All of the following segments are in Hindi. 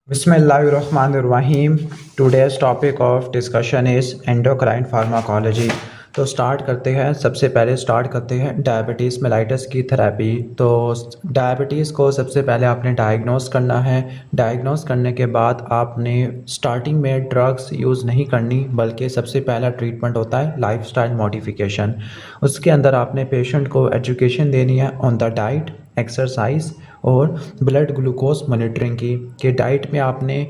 Bismillahirrahmanirrahim. Today's topic of discussion is endocrine pharmacology. तो स्टार्ट करते हैं। सबसे पहले स्टार्ट करते हैं डायबिटीज़ मेलाइटस की थेरेपी। तो डायबिटीज़ को सबसे पहले आपने डायग्नोस करना है। डायग्नोस करने के बाद आपने स्टार्टिंग में ड्रग्स यूज़ नहीं करनी, बल्कि सबसे पहला ट्रीटमेंट होता है लाइफस्टाइल मॉडिफिकेशन। उसके अंदर आपने पेशेंट को एजुकेशन देनी है ऑन द डाइट, एक्सरसाइज और ब्लड ग्लूकोज मॉनिटरिंग की। कि डाइट में आपने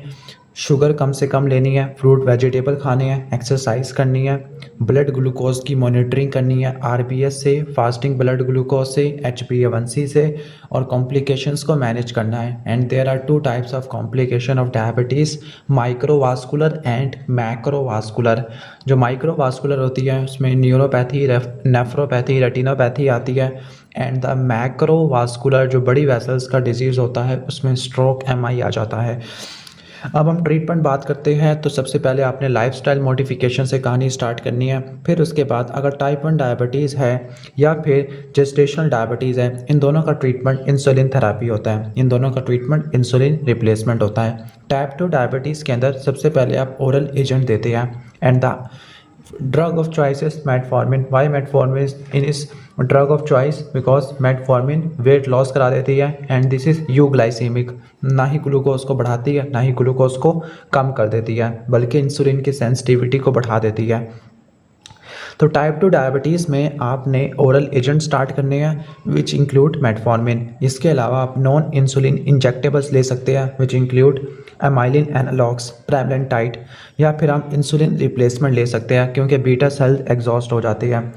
शुगर कम से कम लेनी है, फ्रूट वेजिटेबल खाने हैं, एक्सरसाइज करनी है, ब्लड ग्लूकोज की मॉनिटरिंग करनी है आरबीएस से, फास्टिंग ब्लड ग्लूकोज से, HbA1c से, और कॉम्प्लिकेशंस को मैनेज करना है। And there are two types of complication of diabetes, microvascular and macrovascular. जो माइक्रोवास्कुलर होती है उसमें न्यूरोपैथी, नेफ्रोपैथी, रेटिनोपैथी आती है। एंड द मैक्रोवास्कुलर जो बड़ी वेसल्स का डिजीज़ होता है उसमें स्ट्रोक, MI आ जाता है। अब हम ट्रीटमेंट बात करते हैं। तो सबसे पहले आपने लाइफस्टाइल मॉडिफिकेशन से कहानी स्टार्ट करनी है। फिर उसके बाद अगर टाइप 1 डायबिटीज़ है या फिर जेस्टेशनल डायबिटीज़ है, इन दोनों का ट्रीटमेंट इंसुलिन थेरेपी होता है। इन दोनों का ट्रीटमेंट इंसुलिन रिप्लेसमेंट होता है। टाइप 2 डायबिटीज़ के अंदर सबसे पहले आप ओरल एजेंट देते हैं। And the drug of choice is metformin. Why metformin is drug of choice? Because metformin weight loss करा देती है and this is euglycemic. ना ही ग्लूकोज को बढ़ाती है ना ही ग्लूकोज को कम कर देती है, बल्कि इंसुलिन की सेंसिटिविटी को बढ़ा देती है। तो टाइप 2 डायबिटीज़ में आपने ओरल एजेंट स्टार्ट करने हैं विच इंक्लूड मेटफॉर्मिन। इसके अलावा आप नॉन इंसुलिन इंजेक्टेबल्स ले सकते हैं विच इंक्लूड एमाइलिन एनालॉग्स, प्रेमलेंटाइड, या फिर हम इंसुलिन रिप्लेसमेंट ले सकते हैं क्योंकि बीटा सेल एग्जॉस्ट हो जाती है।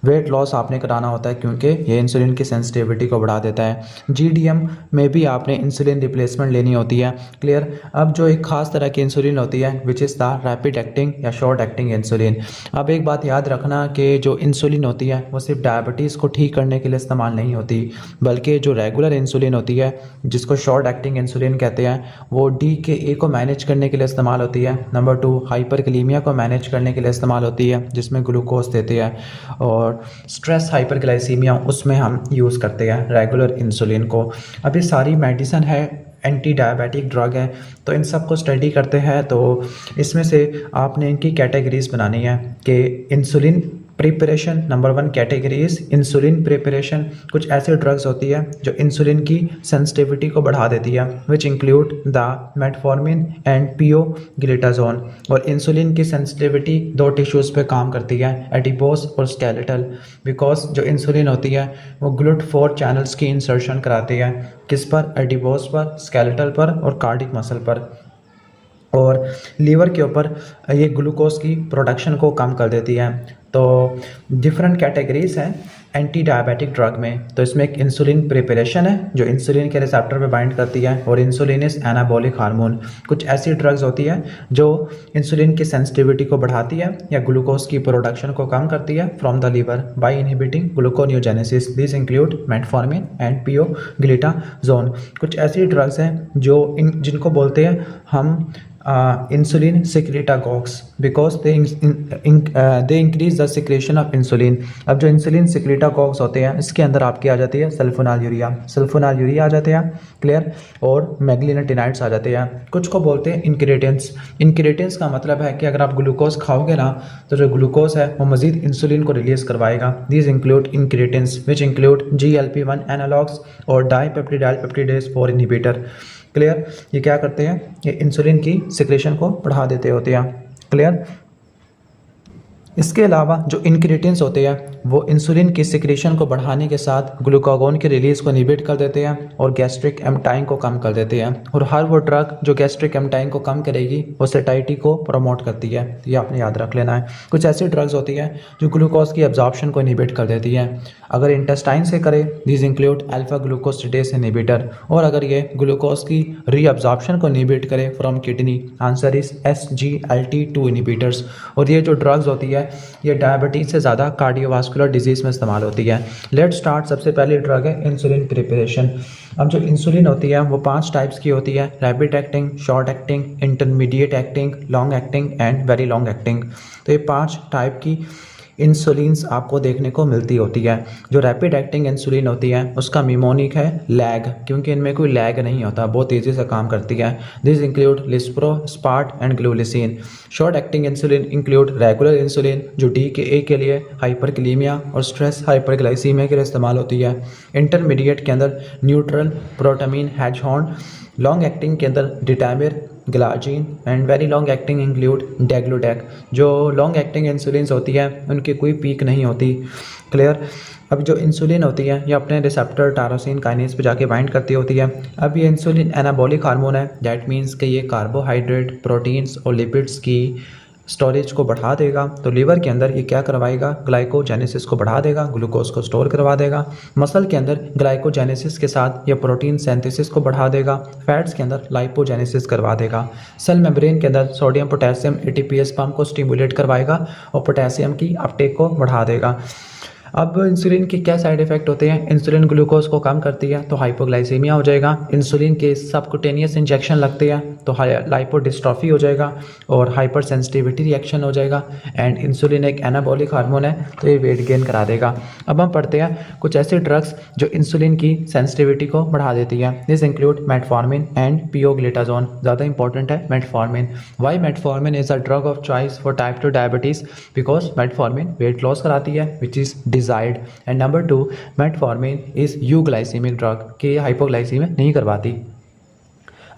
वेट लॉस आपने कराना होता है क्योंकि ये इंसुलिन की सेंसिटिविटी को बढ़ा देता है। GDM में भी आपने इंसुलिन रिप्लेसमेंट लेनी होती है। क्लियर। अब जो एक खास तरह की इंसुलिन होती है which is the rapid acting या शॉर्ट एक्टिंग इंसुलिन। अब एक बात याद रखना कि जो इंसुलिन होती है वो सिर्फ डायबिटीज़ को ठीक करने के लिए इस्तेमाल नहीं होती, बल्कि जो रेगुलर इंसुलिन होती है जिसको शॉर्ट एक्टिंग इंसुलिन कहते हैं, वो DKA को मैनेज करने के लिए इस्तेमाल होती है। नंबर 2, हाइपरकलीमिया को मैनेज करने के लिए इस्तेमाल होती है जिसमें ग्लूकोज देते हैं। और स्ट्रेस हाइपरग्लाइसीमिया, उसमें हम यूज़ करते हैं रेगुलर इंसुलिन को। अब ये सारी मेडिसिन है, एंटी डायबिटिक ड्रग है, तो इन सब को स्टडी करते हैं। तो इसमें से आपने इनकी कैटेगरीज बनानी है कि insulin preparation, number 1 category is insulin preparation. कुछ ऐसे ड्रग्स होती है जो इंसुलिन की सेंसिटिविटी को बढ़ा देती है which include the metformin and pioglitazone. और इंसुलिन की सेंसिटिविटी 2 टिश्यूज़ पे काम करती है, एडिपोज और स्केलेटल, बिकॉज जो इंसुलिन होती है वो GLUT4 चैनल्स की इंसर्शन कराती है। किस पर? एडिपोज पर, स्केलेटल पर और कार्डिक मसल पर। और लीवर के ऊपर ये ग्लूकोज की प्रोडक्शन को कम कर देती है। तो डिफरेंट कैटेगरीज हैं एंटी डायबिटिक ड्रग में। तो इसमें एक इंसुलिन प्रिपरेशन है जो इंसुलिन के रिसेप्टर पे बाइंड करती है, और इंसुलिन इज एनाबॉलिक हार्मोन। कुछ ऐसी ड्रग्स होती है जो इंसुलिन की सेंसिटिविटी को बढ़ाती है या ग्लूकोज की प्रोडक्शन को कम करती है from the liver by inhibiting gluconeogenesis. This include metformin and pioglitazone. कुछ ऐसी ड्रग्स हैं जो जिनको बोलते हैं हम insulin secretagogues, because they increase the secretion of insulin. अब जो इंसुलिन सिक्रेटागॉग्स होते हैं इसके अंदर आपकी आ जाती है सल्फोनाल यूरिया आ जाते हैं। क्लियर। और मैग्लिनेटिनाइड्स आ जाते हैं। कुछ को बोलते हैं इंक्रेटेंस का मतलब है कि अगर आप ग्लूकोज खाओगे ना तो जो ग्लूकोज है वो मजीद इंसुलिन को रिलीज करवाएगा। These include incretins which include GLP-1 analogues और डाईपेप्टिडाइल पेप्टिडेज 4 इनहिबिटर। क्लियर। ये क्या करते हैं? ये इंसुलिन की सिक्रेशन को बढ़ा देते होते हैं। क्लियर। इसके अलावा जो इंक्रेटिन्स होते हैं वो इंसुलिन की सिक्रेशन को बढ़ाने के साथ ग्लूकागोन के रिलीज़ को इनहिबिट कर देते हैं और गैस्ट्रिक एम्पटाइम को कम कर देते हैं। और हर वो ड्रग जो गैस्ट्रिक एम्पटाइम को कम करेगी वो सेटाइटी को प्रमोट करती है। ये आपने याद रख लेना है। कुछ ऐसी ड्रग्स होती हैं जो ग्लूकोज की एब्जॉर्प्शन को इनहिबिट कर देती हैं। अगर इंटेस्टाइन से करे, these include alpha glucosidase inhibitor. और अगर ये ग्लूकोज की रीअब्जॉर्प्शन को इनहिबिट करे from kidney, answer is SGLT2 inhibitors. और ये जो ड्रग्स होती है ये डायबिटीज़ से ज़्यादा कार्डियोवास्कुलर डिजीज़ में इस्तेमाल होती है। Let start. सबसे पहली ड्रग है इंसुलिन प्रिपरेशन। अब जो इंसुलिन होती है वो 5 टाइप्स की होती है, rapid acting, short acting, intermediate acting, long acting and very long acting. तो ये 5 टाइप की इंसुलिन्स आपको देखने को मिलती होती है। जो रैपिड एक्टिंग इंसुलिन होती है उसका मिमोनिक है लैग, क्योंकि इनमें कोई लैग नहीं होता, बहुत तेज़ी से काम करती है। This include lispro, aspart and glulisine. Short acting insulin include regular insulin जो DKA के लिए, हाइपरक्लीमिया और स्ट्रेस हाइपरग्लाइसीमिया के लिए इस्तेमाल होती है। इंटरमीडिएट के अंदर neutral, protamine, Hagedorn. Long acting के अंदर detemir, glargine and very long acting include degludec. जो लॉन्ग एक्टिंग इंसुलिन्स होती है उनकी कोई पीक नहीं होती। क्लियर। अब जो इंसुलिन होती है ये अपने रिसेप्टर टायरोसिन काइनेज पे जाके बाइंड करती होती है। अब ये इंसुलिन एनाबॉलिक हार्मोन है, दैट मीन्स कि ये कार्बोहाइड्रेट, प्रोटीन्स और लिपिड्स की स्टोरेज को बढ़ा देगा। तो लीवर के अंदर ये क्या करवाएगा, ग्लाइकोजेनेसिस को बढ़ा देगा, ग्लूकोज को स्टोर करवा देगा। मसल के अंदर ग्लाइकोजेनेसिस के साथ ये प्रोटीन सिंथेसिस को बढ़ा देगा। फैट्स के अंदर लाइपोजेनेसिस करवा देगा। सेल मेम्ब्रेन के अंदर सोडियम पोटेशियम ATPase पंप को स्टिमुलेट करवाएगा और पोटेशियम की अपटेक को बढ़ा देगा। अब इंसुलिन के क्या साइड इफेक्ट होते हैं, इंसुलिन ग्लूकोज को कम करती है तो हाइपोग्लाइसीमिया हो जाएगा। इंसुलिन के सबकुटेनियस इंजेक्शन लगते हैं तो लाइपोडिस्ट्रॉफी हो जाएगा और हाइपर सेंसिटिविटी रिएक्शन हो जाएगा। एंड इंसुलिन एक एनाबॉलिक हार्मोन है तो ये वेट गेन करा देगा। अब हम पढ़ते हैं कुछ ऐसे ड्रग्स जो इंसुलिन की सेंसिटिविटी को बढ़ा देती है। This include metformin and pioglitazone. ज़्यादा इंपॉर्टेंट है metformin. Why metformin is a drug of choice for type 2 diabetes? Because metformin weight loss कराती है which is desired, and number 2 metformin is euglycemic drug कि ये हाइपोग्लाइसीमिया नहीं करवाती।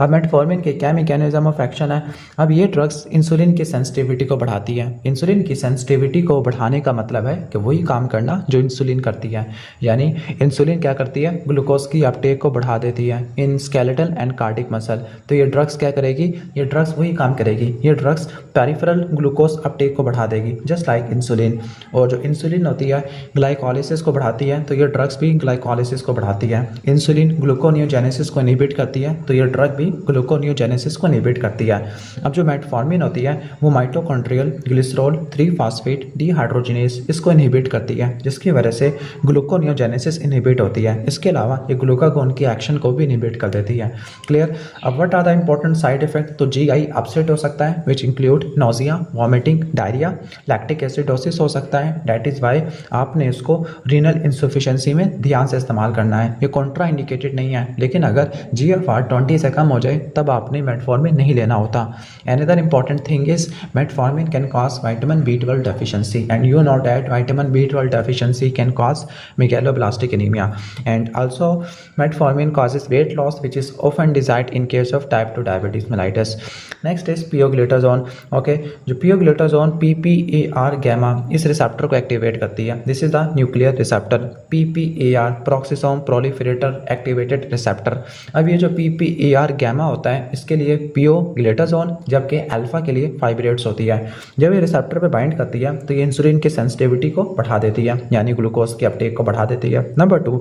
अब मेटफॉर्मिन के क्या मैकेनिज्म ऑफ एक्शन है। अब ये ड्रग्स इंसुलिन की सेंसिटिविटी को बढ़ाती है। इंसुलिन की सेंसिटिविटी को बढ़ाने का मतलब है कि वही काम करना जो इंसुलिन करती है, यानी इंसुलिन क्या करती है, ग्लूकोज की अपटेक को बढ़ा देती है in skeletal and cardiac muscle. तो ये ड्रग्स क्या करेगी, ये ड्रग्स वही काम करेगी। ये ड्रग्स पेरिफेरल ग्लूकोज अपटेक को बढ़ा देगी जस्ट लाइक इंसुलिन। और जो इंसुलिन होती है ग्लाइकोलिसिस को बढ़ाती है तो ये ड्रग्स भी ग्लाइकोलिसिस को बढ़ाती है। इंसुलिन ग्लूकोनियोजेनेसिस को इनहिबिट करती है तो ये ड्रग भी ग्लूकोनियोजेनेसिस को इनहिबिट करती है। अब जो मेटफॉर्मिन होती है वो माइटोकॉन्ड्रियल ग्लिसरॉल 3 फास्फेट डिहाइड्रोजिनेज इसको इनहिबिट करती है, जिसकी वजह से ग्लूकोनियोजेनेसिस इनहिबिट होती है। इसके अलावा ये ग्लूकागोन की एक्शन को भी इनहिबिट कर देती है। क्लियर। अब what are the important side effect, तो GI अपसेट हो सकता है which include nausea, vomiting, diarrhoea, lactic acidosis हो सकता है। दैट इज वाई आपने इसको रीनल इंसफिशिएंसी में ध्यान से इस्तेमाल करना है। ये कॉन्ट्रा इंडिकेटेड नहीं है, लेकिन अगर GFR 20 से कम हो जाए तब आपने मेटफॉर्मिन नहीं लेना होता। Another important thing is metformin can cause vitamin B12 deficiency, and you know that vitamin B12 deficiency can cause megaloblastic anemia, and also metformin causes weight loss which is often desired in case of type 2 diabetes mellitus. Next is pioglitazone. Okay, जो pioglitazone PPAR gamma इस रिसेप्टर को एक्टिवेट करती है। This is the nuclear receptor PPAR, peroxisome proliferator activated receptor। अब ये जो PPAR gamma होता है इसके लिए पियोग्लिटाजोन, जबकि अल्फा के लिए फाइब्रेट्स होती है। जब ये रिसेप्टर पे बाइंड करती है तो ये इंसुलिन की सेंसिटिविटी को बढ़ा देती है, यानी ग्लूकोज की अपटेक को बढ़ा देती है। नंबर 2,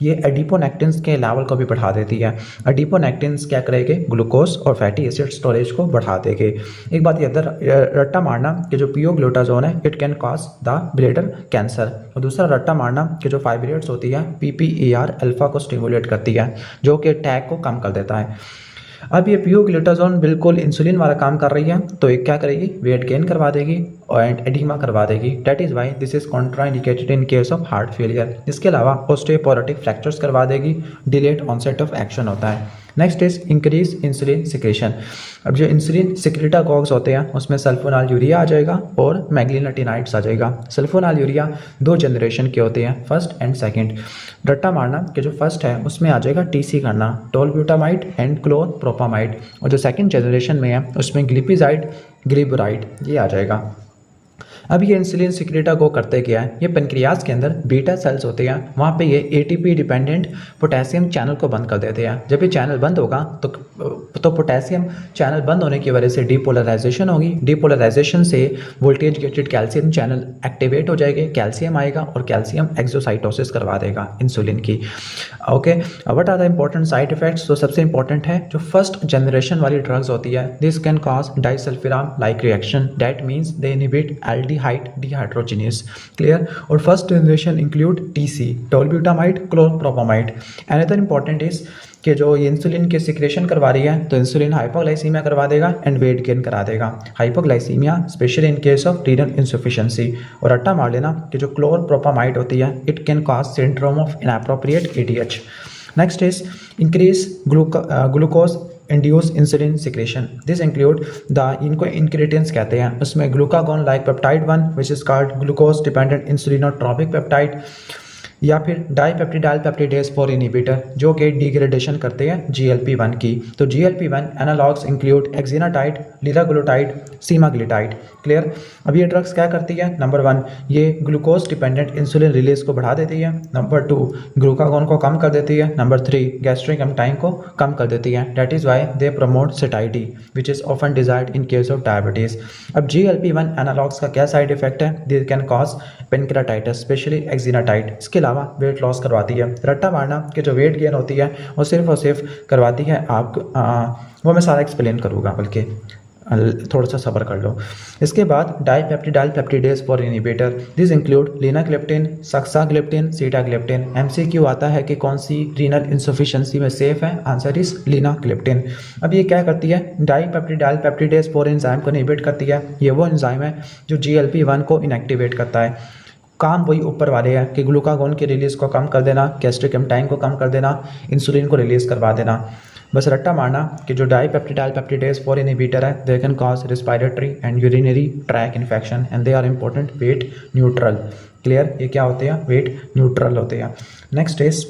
ये एडिपोनेक्टिन्स के लेवल को भी बढ़ा देती है। एडिपोनेक्टिन्स क्या करेंगे, ग्लूकोज और फैटी एसिड स्टोरेज को बढ़ा देंगे। एक बात ये रट्टा मारना कि जो पियोग्लूटाजोन है it can cause the bladder cancer, और दूसरा रट्टा मारना कि जो फाइब्रेट्स होती है PPAR अल्फा को स्टिमुलेट करती है जो कि अटैक को कम कर देता है। अब ये पियोग्लूटाजोन बिल्कुल इंसुलिन वाला काम कर रही है तो ये क्या करेगी, वेट गेन करवा देगी और एडिमा करवा देगी। That is why this is contraindicated in case of heart failure. इसके अलावा ऑस्टियोपोरोटिक फ्रैक्चर्स करवा देगी, डिलेड ऑनसेट ऑफ एक्शन होता है। Next is increase insulin secretion. अब जो इंसुलिन सिक्रेटागॉग्स होते हैं उसमें सल्फोनाल यूरिया आ जाएगा और मैग्लिनाटिनाइड्स आ जाएगा। सल्फोनाल यूरिया 2 जनरेशन के होते हैं, फर्स्ट एंड सेकंड। रट्टा मारना कि जो फर्स्ट है उसमें आ जाएगा TC करना, टोलब्यूटामाइड एंड क्लोरप्रोपामाइड, और जो सेकंड जनरेशन में है उसमें ग्लिपिजाइड, ग्लिबुराइड ये आ जाएगा। अब ये इंसुलिन सिक्रेटागॉग करते क्या है, ये पेनक्रियाज के अंदर बीटा सेल्स होते हैं, वहाँ पे ये ATP डिपेंडेंट पोटेशियम चैनल को बंद कर देते हैं। जब ये चैनल बंद होगा तो पोटेशियम चैनल बंद होने की वजह से डीपोलराइजेशन होगी। डीपोलराइजेशन से voltage gated calcium channel activate हो जाएंगे, कैल्शियम आएगा और कैल्शियम एक्सोसाइटोसिस करवा देगा इंसुलिन की। Okay, what are the important side effects, तो सबसे इंपॉर्टेंट है जो फर्स्ट जनरेशन वाली ड्रग्स होती है this can cause disulfiram like reaction, that means they inhibit aldehyde dehydrogenase. Clear. और first generation include TC, tolbutamide, chlorpropamide. Another important is कि जो ये इंसुलिन की सिक्रेशन करवा रही है, तो इंसुलिन हाइपोग्लाइसीमिया करवा देगा एंड वेट गेन करा देगा। Hypoglycaemia specially in case of renal insufficiency. और रट्टा मार लेना कि जो क्लोरप्रोपामाइड होती है, it can cause syndrome of inappropriate ADH. Next is increase glucose induce insulin secretion. This include इनको इंक्रेटियंस कहते हैं, उसमें glucagon like peptide 1 which is called glucose dependent insulinotropic peptide, या फिर डाईपेप्टिडाइल पेप्टिडेज 4 इनहिबिटर जो कि डिग्रेडेशन करते हैं GLP-1 की। तो GLP-1 analogues include exenatide, liraglutide, semaglutide. Clear. अब ये ड्रग्स क्या करती है? नंबर 1 ये ग्लूकोज डिपेंडेंट इंसुलिन रिलीज को बढ़ा देती है। नंबर 2 ग्लूकागोन को कम कर देती है। नंबर 3 गैस्ट्रिक एम्पटाइम को कम कर देती है। That is why they promote satiety which is often desired in case of diabetes. अब GLP-1 एनालॉग्स का क्या साइड इफेक्ट है? They can cause pancreatitis specially exenatide. इसके अलावा वेट लॉस करवाती है। रट्टा मारना कि जो वेट गेन होती है वो सिर्फ और सिर्फ करवाती है वो मैं सारा एक्सप्लेन करूँगा, बल्कि थोड़ा सा सब्र कर लो। इसके बाद dipeptidyl peptidase 4 inhibitor. This include linagliptin, saxagliptin, sitagliptin. MCQ आता है कि कौन सी रीनल इंसफिशिएंसी में सेफ है? Answer is linagliptin. अब ये क्या करती है? डाईपेप्टिडाइल पेप्टिडेज 4 एंजाइम को इनहिबिट करती है। ये वो एंजाइम है जो GLP-1 को इनएक्टिवेट करता है। काम वही ऊपर वाले हैं कि ग्लूकागोन की रिलीज को कम कर देना, गैस्ट्रिक एम्पटाइम को कम कर देना, इंसुलिन को रिलीज करवा देना। बस रट्टा मारना कि जो डाईपेप्टिडाइल पेप्टिडेज 4 इनहिबिटर है, they can cause respiratory and urinary tract infection and they are important weight neutral. Clear. ये क्या होते हैं? वेट न्यूट्रल होते हैं। Next is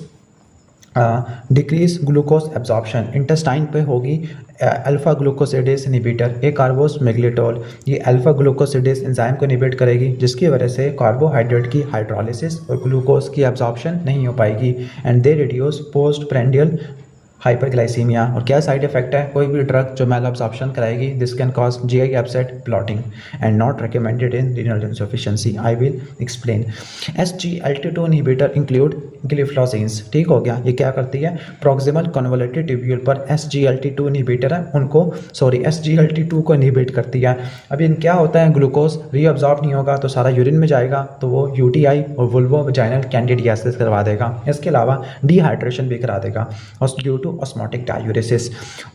decrease glucose absorption. Intestine पे होगी अल्फा ग्लूकोसिडेज इनहिबिटर ए कार्बोसमेग्लिटोल। ये अल्फा ग्लूकोसिडेज एंजाइम को इनहिबिट करेगी, जिसकी वजह से कार्बोहाइड्रेट की हाइड्रोलिसिस और ग्लूकोज की एब्जॉर्प्शन नहीं हो पाएगी and they reduce post prandial hyperglycaemia. और क्या साइड इफेक्ट है? कोई भी ड्रग जो मैल एब्जॉर्प्शन कराएगी, this can cause GI upset, bloating and not recommended in renal insufficiency. I will explain. SGLT2 inhibitor include gliflozins. ठीक हो गया। ये क्या करती है? प्रॉक्सिमल कन्वोल्यूटिव ट्यूब्यूल पर SGLT2 इनहिबिटर है, SGLT2 को इनहिबिट करती है। अब इन क्या होता है? ग्लूकोज रीअब्जॉर्ब नहीं होगा तो सारा यूरिन में जाएगा, तो वो UTI और वुल्वोवजाइनल कैंडिडियासिस करवा देगा। इसके अलावा डिहाइड्रेशन भी करा देगा due to osmotic diuresis.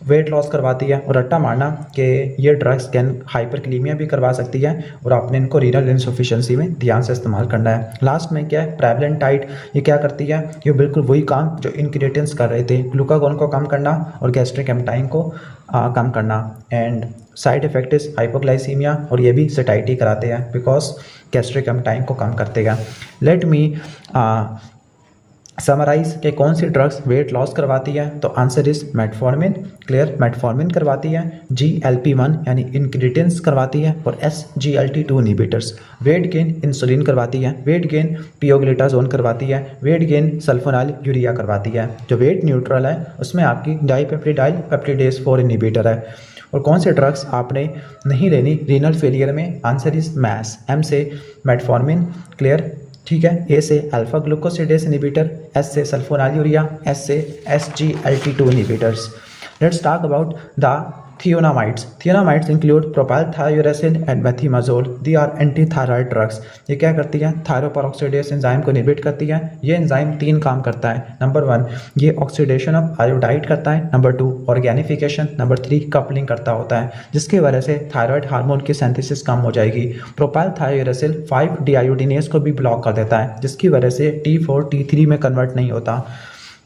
Weight loss करवाती है। और रट्टा मारना कि ये ड्रग्स कैन हाइपरक्लीमिया भी करवा सकती है और आपने इनको रीनल इनसफिशिएंसी में ध्यान से इस्तेमाल करना है। लास्ट में क्या है? प्रेवलेंटाइड। ये क्या करती है? ये बिल्कुल वही काम जो इंक्रेटियंस कर रहे थे, ग्लूकागोन को कम करना और गैस्ट्रिक एम्पटाइम को कम करना। And side effect is hypoglycaemia, और ये भी सेटाइटी कराते हैं बिकॉज गैस्ट्रिक एम्पटाइम को कम करते हैं। लेट मी समराइज के कौन सी ड्रग्स वेट लॉस करवाती है? तो answer is metformin. Clear. Metformin करवाती है, GLP-1 यानी इंक्रेटियंस करवाती है, और SGLT2 inhibitors. Weight gain insulin करवाती है, वेट गेन पियोग्लिटाजोन करवाती है, वेट गेन सल्फोनाइल यूरिया करवाती है। जो वेट न्यूट्रल है उसमें आपकी डाईपेप्टिडाइल पेप्टिडेज 4 इनहिबिटर है। और कौन से ड्रग्स आपने नहीं लेनी रीनल फेलियर में? Answer is mass. M से मेटफॉर्मिन। क्लियर। ठीक है। A से अल्फा ग्लूकोसिडेज इनहिबिटर, S से सल्फोनाइल यूरिया, S से SGLT2 inhibitors. Let's talk about the thionamides. Thionamides include propylthiouracil and methimazole. They are anti thyroid drugs. ये क्या करती है? थायरोपेरोक्सिडेज एंजाइम को इनहिबिट करती है। ये एंजाइम 3 काम करता है। नंबर 1 ये ऑक्सीडेशन ऑफ आयोडाइड करता है। Number 2 organification. नंबर 3 कपलिंग करता होता है, जिसकी वजह से थायराइड हार्मोन की सिंथेसिस कम हो जाएगी। प्रोपाइलथायोरेसिन 5 डिआयोडीनेज को भी ब्लॉक कर देता है, जिसकी वजह से T4 T3 में कन्वर्ट नहीं होता।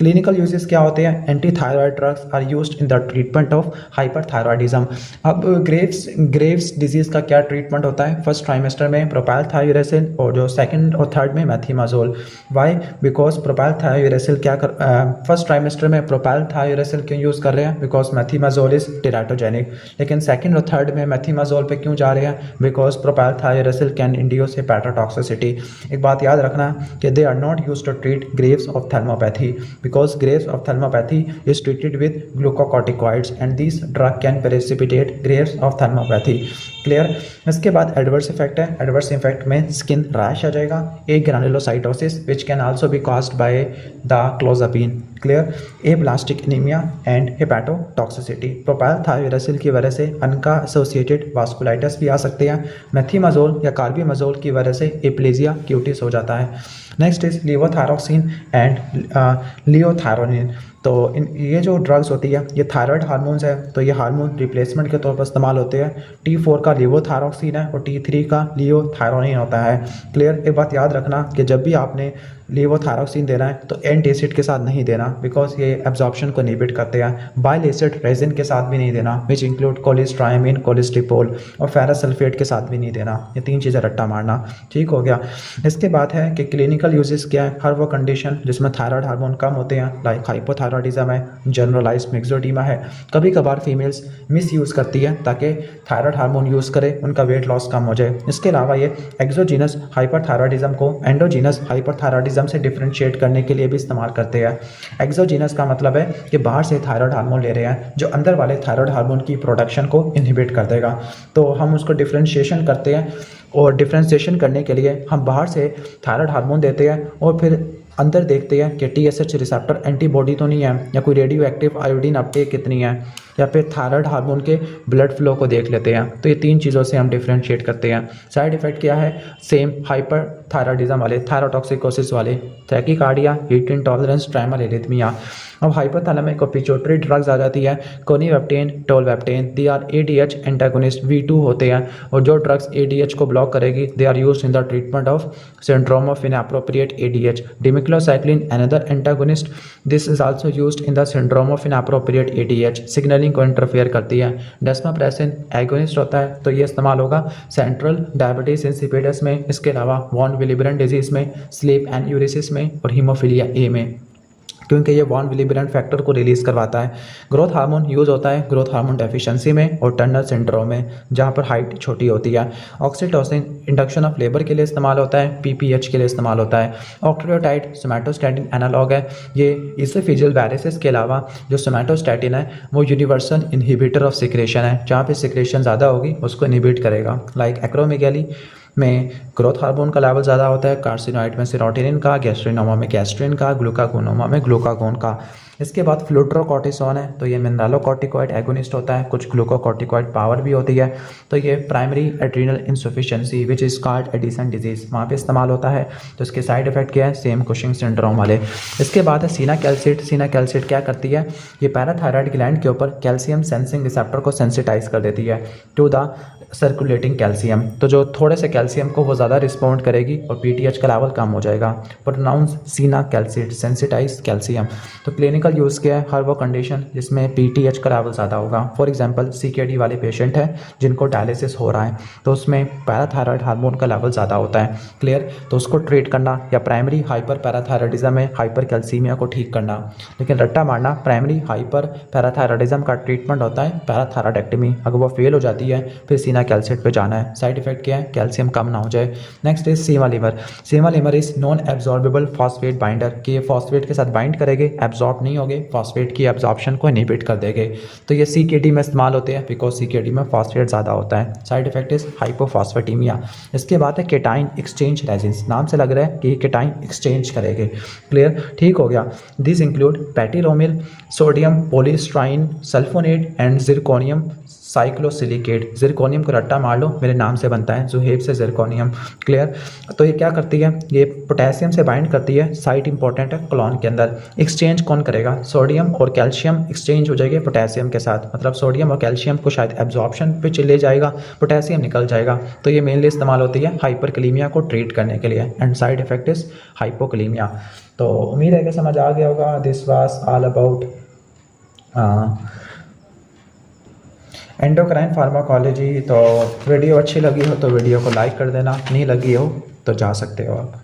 क्लिनिकल यूजेस क्या होते हैं? Anti thyroid drugs are used in the treatment of hyperthyroidism. अब ग्रेव्स डिजीज़ का क्या ट्रीटमेंट होता है? फर्स्ट ट्राइमेस्टर में प्रोपाइलथायोरेसिन और जो सेकंड और थर्ड में methimazole. Why? Because propylthiouracil first trimester में प्रोपाइलथायोरेसिन क्यों यूज़ कर रहे हैं? Because methimazole is teratogenic. लेकिन सेकंड और थर्ड में मेथिमाजोल पे क्यों जा रहे हैं? Because propylthiouracil can induce hepatotoxicity. एक बात याद रखना कि they are not used to treat Graves ophthalmopathy because graves ophthalmopathy is treated with glucocorticoids and these drug can precipitate graves ophthalmopathy. Clear. इसके बाद एडवर्स इफेक्ट है। एडवर्स इफेक्ट में स्किन रैश आ जाएगा, agranulocytosis which can also be caused by the clozapine. Clear. Aplastic anaemia and hepatotoxicity. Propylthiouracil की वजह से अनका एसोसिएटेड वास्कुलाइटिस भी आ सकते हैं। मेथिमाजोल या कार्बिमाजोल की वजह से एप्लेजिया क्यूटिस हो जाता है। Next is levothyroxine and liothyronine. तो ये जो ड्रग्स होती है ये थायराइड हार्मोन्स है, तो ये हार्मोन रिप्लेसमेंट के तौर पर इस्तेमाल होते हैं। T4 का लीवोथायरोक्सिन है और T3 का लियोथायरोनिन होता है। क्लियर। एक बात याद रखना कि जब भी आपने लीवोथायरोक्सिन देना है तो एंटासिड के साथ नहीं देना, बिकॉज ये एब्जॉर्प्शन को इनहिबिट करते हैं। बाइल एसिड रेजिन के साथ भी नहीं देना, विच इंक्लूड कोलेस्ट्राइमिन, कोलेस्ट्रिपोल, और फेरस सल्फेट के साथ भी नहीं देना। ये 3 चीज़ें रट्टा मारना। ठीक हो गया। इसके बाद है कि क्लिनिकल यूजेस क्या है। हर वो कंडीशन जिसमें थायराइड हार्मोन कम होते हैं, लाइक हाइपोथायरॉयडिज्म है, जनरलाइज्ड मिक्सोडीमा है। कभी कभार फीमेल्स मिस यूज़ करती है ताकि थायराइड हार्मोन यूज़ करे, उनका वेट लॉस कम हो जाए। इसके अलावा ये एक्सोजीनस हाइपरथायरॉयडिज्म को एंडोजीनस हाइपरथायरॉयडिज्म से डिफरेंशिएट करने के लिए भी इस्तेमाल करते हैं। एक्सोजीनस का मतलब है कि बाहर से थायराइड हार्मोन ले रहे हैं जो अंदर वाले थायराइड हार्मोन की प्रोडक्शन को इनहिबिट कर देगा, तो हम उसको डिफरेंशिएशन करते हैं। और डिफरेंशिएशन करने के लिए हम बाहर से थायराइड हार्मोन देते हैं और फिर अंदर देखते हैं कि TSH रिसेप्टर एंटीबॉडी तो नहीं है, या कोई रेडियो एक्टिव आयोडीन अपटेक कितनी है, या फिर थायराइड हार्मोन के ब्लड फ्लो को देख लेते हैं। तो ये 3 चीज़ों से हम डिफरेंशिएट करते हैं। साइड इफेक्ट क्या है, सेम हाइपर थायराइडिज्म वाले, थायरोटॉक्सिकोसिस वाले, tachycardia, heat intolerance, tremor, arrhythmia. अब हाइपोथैलेमिक और पिट्यूटरी ड्रग्स आ जाती है, conivaptan, tolvaptan, they are ADH antagonist V2 होते हैं, और जो ड्रग्स ADH को ब्लॉक करेगी they are used in the treatment of syndrome of inappropriate ADH। Demeclocycline another antagonist, this is also used in the syndrome of inappropriate ADH, signalling को इंटरफेयर करती है। डेस्माप्रेसिन एगोनिस्ट होता है, तो ये इस्तेमाल होगा सेंट्रल डायबिटीज इंसिपिडस में, इसके अलावा वॉन विलिब्रेंट डिजीज में, स्लीप एंड यूरिसिस में, और हीमोफीलिया A में, क्योंकि ये वॉन विलिब्रेंट फैक्टर को रिलीज़ करवाता है। ग्रोथ हार्मोन यूज़ होता है ग्रोथ हार्मोन डेफिशिएंसी में और टर्नर सिंड्रोम में, जहाँ पर हाइट छोटी होती है। ऑक्सीटोसिन इंडक्शन ऑफ लेबर के लिए इस्तेमाल होता है, PPH के लिए इस्तेमाल होता है। ऑक्ट्रियोटाइड सोमैटोस्टैटिन एनालॉग है, ये इसोफेजियल वायरसेस के अलावा जो सोमैटोस्टैटिन है वो यूनिवर्सल इनहिबिटर ऑफ सिक्रेशन है, जहाँ पे सिक्रेशन ज़्यादा होगी उसको इनहिबिट करेगा। लाइक एक्रोमेगाली में ग्रोथ हार्मोन का लेवल ज़्यादा होता है, कार्सिनोइड में सेरोटोनिन का, गैस्ट्रिनोमा में गैस्ट्रिन का, ग्लूकागोनोमा में ग्लूकागोन का। इसके बाद फ्लूट्रोकॉर्टिसोन है, तो ये मिनरलोकॉर्टिकॉइड एगोनिस्ट होता है, कुछ ग्लूकोकॉर्टिकॉइड पावर भी होती है। तो ये primary adrenal insufficiency which is called Edison disease, वहाँ पे इस्तेमाल होता है। तो इसके साइड इफेक्ट क्या है, सेम कुशिंग सिंड्रोम वाले। इसके बाद है सीना कैल्सिट। सीना कैल्सिट क्या करती है, ये पैराथायराइड ग्लैंड के ऊपर कैल्शियम सेंसिंग रिसेप्टर को सेंसिटाइज कर देती है टू द सर्कुलेटिंग कैल्शियम। तो जो थोड़े से कैल्शियम को वो ज़्यादा रिस्पॉन्ड करेगी और PTH का लेवल कम हो जाएगा। प्रोनाउंस सीना कैल्सिट, सेंसिटाइज कैल्शियम। तो क्लिनिकल यूज़ क्या है, हर वो कंडीशन जिसमें PTH का लेवल ज़्यादा होगा। फॉर एग्जांपल CKD वाले पेशेंट हैं जिनको डायलिसिस हो रहा है, तो उसमें पैराथायराइड हार्मोन का लेवल ज़्यादा होता है। क्लियर। तो उसको ट्रीट करना, या प्राइमरी हाइपर पैराथायराइडिज्म में हाइपर कैल्सीमिया को ठीक करना। लेकिन रट्टा मारना, प्राइमरी हाइपर पैराथायराइडिज्म का ट्रीटमेंट होता है पैराथायराइडेक्टमी। अगर वो फेल हो जाती है फिर सीना कैल्सिट पे जाना है। साइड इफेक्ट क्या है, कैल्शियम कम ना हो जाए। Next is sevelamer. Sevelamer is non absorbable phosphate binder, कि ये फॉस्फेट के साथ बाइंड करेंगे, एब्जॉर्ब नहीं होंगे, फॉस्फेट की एब्जॉर्प्शन को इनहिबिट कर देंगे। तो ये CKD में इस्तेमाल होते हैं बिकॉज CKD में फॉस्फेट ज़्यादा होता है। Side effect is hypophosphataemia. इसके बाद है केटाइन एक्सचेंज रेजिन्स, नाम से लग रहा है कि ये केटाइन एक्सचेंज करेंगे। क्लियर, ठीक हो गया। This include patiromer, sodium polystyrene sulfonate and zirconium cyclosilicate. Zirconium को रट्टा मार लो, मेरे नाम से बनता है जुहेब से जिरकोनियम। क्लियर। तो ये क्या करती है, ये पोटेशियम से बाइंड करती है, साइट इंपॉर्टेंट है कोलन के अंदर। एक्सचेंज कौन करेगा, सोडियम और कैल्शियम एक्सचेंज हो जाएगी पोटेशियम के साथ, मतलब सोडियम और कैल्शियम को शायद एब्जॉर्प्शन पे चले जाएगा, पोटेशियम निकल जाएगा। तो ये मेनली इस्तेमाल होती है हाइपरकलीमिया को ट्रीट करने के लिए, एंड साइड इफेक्ट इज हाइपोकलीमिया। तो उम्मीद है कि समझ आ गया होगा। This was all about endocrine pharmacology. तो वीडियो अच्छी लगी हो तो वीडियो को लाइक कर देना, नहीं लगी हो तो जा सकते हो आप।